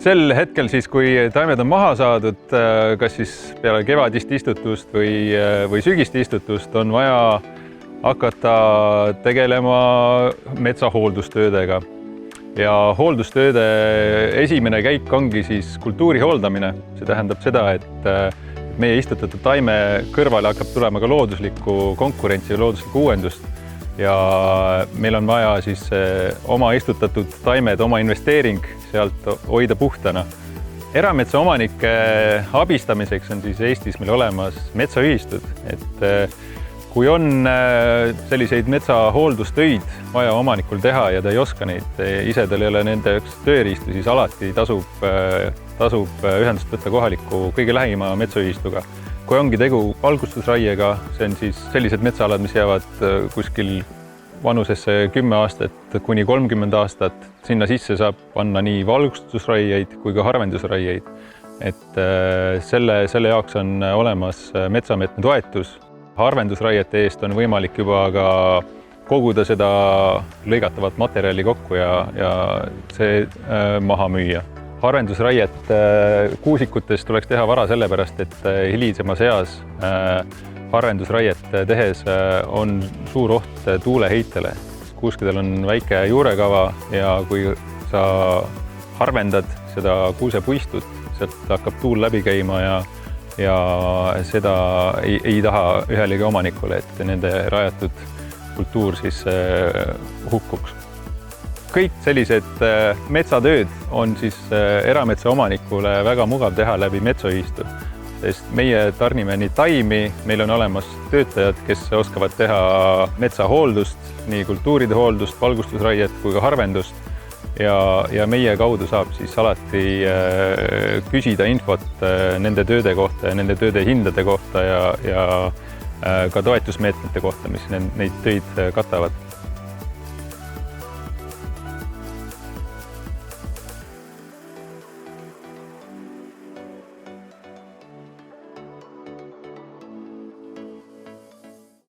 Sel hetkel siis, kui taimed on maha saadud, kas siis peale kevadist istutust või sügist istutust, on vaja hakata tegelema metsahooldustöödega. Ja hooldustööde esimene käik ongi siis kultuuri hooldamine. See tähendab seda, et meie istutatud taime kõrvale hakkab tulema ka looduslikku konkurentsi ja looduslikku uuendust. Ja meil on vaja siis oma istutatud taimed, oma investeering sealt hoida puhtana. Erametsaomanike abistamiseks on siis Eestis meil olemas metsaühistud, et kui on selliseid metsahooldustöid vaja omanikul teha ja ta ei oska neid, ise tal ei ole nende tööriistu, siis alati tasub ühendust võtta kohaliku kõige lähima metsaühistuga. Kui ongi tegu valgustusraiega, see on siis sellised metsaalad, mis jäävad kuskil vanusesse 10 aastat kuni 30 aastat. Sinna sisse saab panna nii valgustusraieid kui ka harvendusraieid. Et selle jaoks on olemas metsameetme toetus. Harvendusraiete eest on võimalik juba ka koguda seda lõigatavat materjali kokku ja see maha müüa. Harvendusraiet kuusikutest tuleks teha vara sellepärast, et hilisemas eas harvendusraiet tehes on suur oht tuuleheitele. Kuuskidel on väike juurekava ja kui sa harvendad seda kuusepuistut, sealt hakkab tuul läbi käima ja seda ei taha ühelegi omanikule, et nende rajatud kultuur siis hukkuks. Kõik sellised metsatööd on siis erametsaomanikule väga mugav teha läbi metsaühistu, sest meie tarnime nii taimi, meil on olemas töötajad, kes oskavad teha metsahooldust, nii kultuuride hooldust, valgustusraiet kui ka harvendust ja meie kaudu saab siis alati küsida infot nende tööde kohta ja nende tööde hindade kohta ja ka toetusmeetmete kohta, mis neid töid katavad.